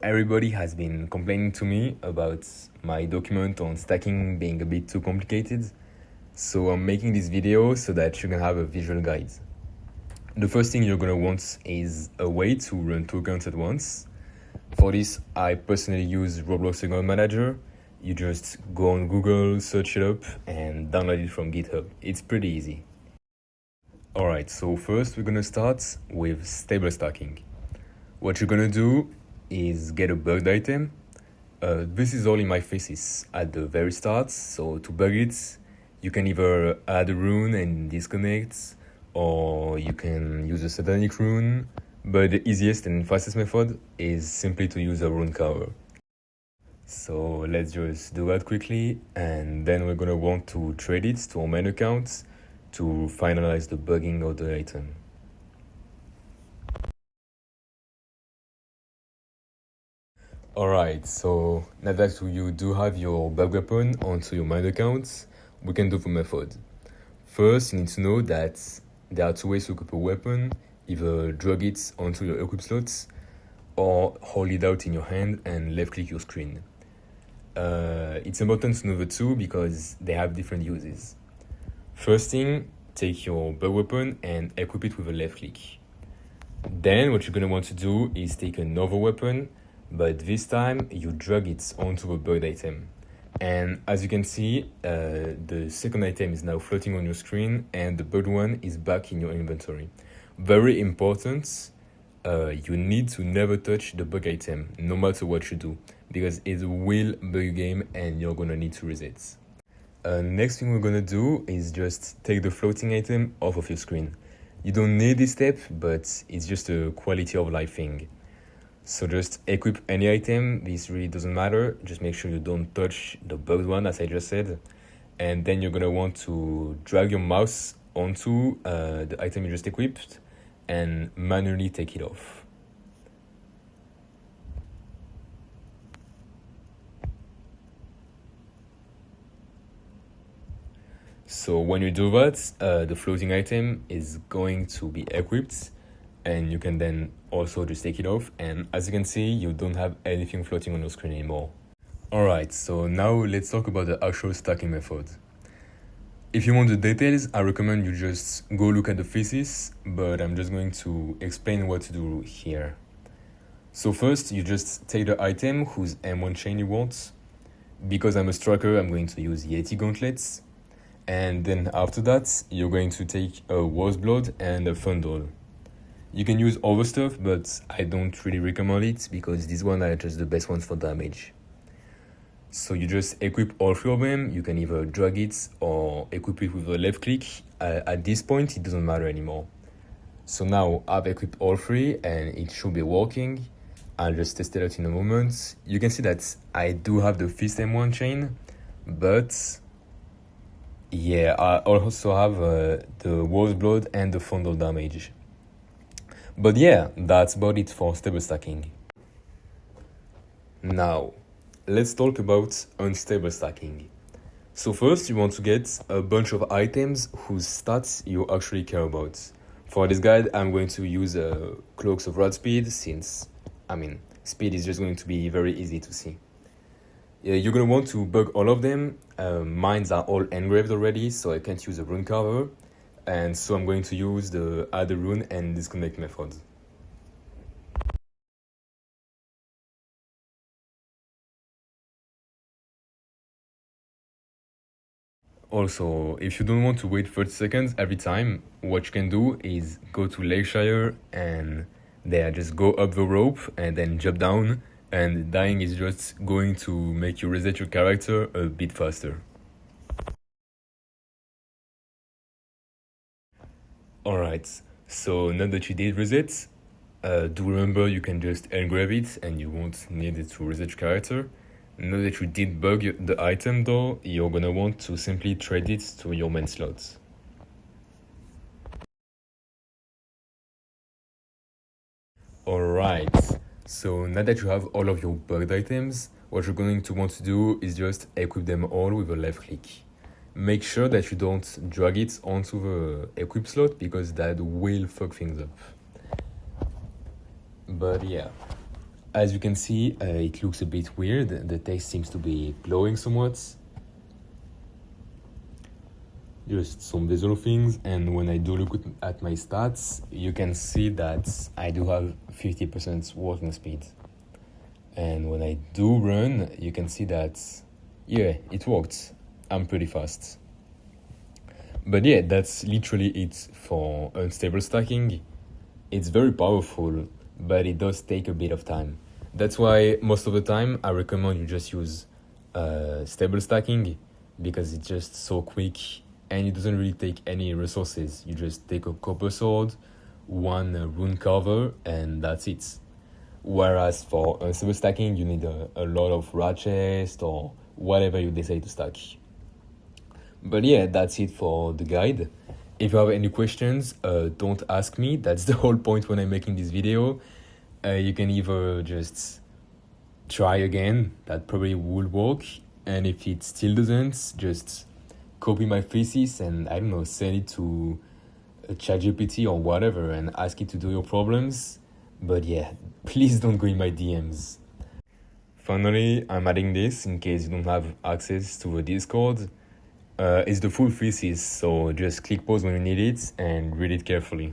Everybody has been complaining to me about my document on stacking being a bit too complicated, so I'm making this video so that you can have a visual guide. The first thing you're gonna want is a way to run two accounts at once. For this, I personally use Roblox Account Manager. You just go on Google, search it up, and download it from GitHub. It's pretty easy. Alright, so first we're gonna start with stable stacking. What you're gonna do is get a bugged item. This is all in my thesis at the very start, so to bug it, you can either add a rune and disconnect, or you can use a satanic rune, but the easiest and fastest method is simply to use a rune cover. So let's just do that quickly, and then we're gonna want to trade it to our main account to finalize the bugging of the item. Alright, so now that you do have your bug weapon onto your main account, we can do the method. First, you need to know that there are two ways to equip a weapon: either drag it onto your equip slots, or hold it out in your hand and left click your screen. It's important to know the two because they have different uses. First thing, take your bug weapon and equip it with a left click. Then what you're gonna want to do is take another weapon, but this time you drag it onto a bugged item. And as you can see, the second item is now floating on your screen and the bugged one is back in your inventory. Very important, you need to never touch the bug item, no matter what you do, because it will bug your game and you're gonna need to reset. Next thing we're gonna do is just take the floating item off of your screen. You don't need this step, but it's just a quality of life thing. So just equip any item, this really doesn't matter, just make sure you don't touch the bugged one as I just said. And then you're gonna want to drag your mouse onto the item you just equipped and manually take it off. So when you do that, the floating item is going to be equipped, and you can then also just take it off, and as you can see, you don't have anything floating on your screen anymore. Alright, so now let's talk about the actual stacking method. If you want the details, I recommend you just go look at the thesis, but I'm just going to explain what to do here. So first, you just take the item whose M1 chain you want. Because I'm a striker, I'm going to use Yeti gauntlets. And then after that, you're going to take a War's Blood and a Thundle. You can use other stuff, but I don't really recommend it because these ones are just the best ones for damage. So you just equip all three of them. You can either drag it or equip it with a left click. At this point, it doesn't matter anymore. So now I've equipped all three and it should be working. I'll just test it out in a moment. You can see that I do have the Fist M1 chain, but yeah, I also have the War's Blood and the Thundle damage. But yeah, that's about it for stable stacking. Now, let's talk about unstable stacking. So first, you want to get a bunch of items whose stats you actually care about. For this guide, I'm going to use Cloaks of Rad Speed since, speed is just going to be very easy to see. You're going to want to bug all of them. Mine are all engraved already, so I can't use a rune cover. And so I'm going to use the add a rune and disconnect method. Also, if you don't want to wait 30 seconds every time, what you can do is go to Lakeshire and there just go up the rope and then jump down, and dying is just going to make you reset your character a bit faster. Alright, so now that you did reset, do remember you can just engrave it and you won't need it to reset your character. Now that you did bug the item though, you're gonna want to simply trade it to your main slot. Alright, so now that you have all of your bugged items, what you're going to want to do is just equip them all with a left click. Make sure that you don't drag it onto the equip slot because that will fuck things up. But yeah, as you can see, it looks a bit weird. The text seems to be glowing somewhat. Just some visual things, and when I do look at my stats, you can see that I do have 50% walking speed. And when I do run, you can see that, yeah, it worked. I'm pretty fast. But yeah, that's literally it for unstable stacking. It's very powerful, but it does take a bit of time. That's why most of the time I recommend you just use stable stacking, because it's just so quick and it doesn't really take any resources. You just take a copper sword, one rune carver, and that's it. Whereas for unstable stacking, you need a lot of rat chest or whatever you decide to stack. But yeah, that's it for the guide. If you have any questions, don't ask me. That's the whole point when I'm making this video. You can either just try again, that probably will work. And if it still doesn't, just copy my thesis and, I don't know, send it to ChatGPT or whatever and ask it to do your problems. But yeah, please don't go in my DMs. Finally, I'm adding this in case you don't have access to the Discord. It's the full thesis, so just click pause when you need it and read it carefully.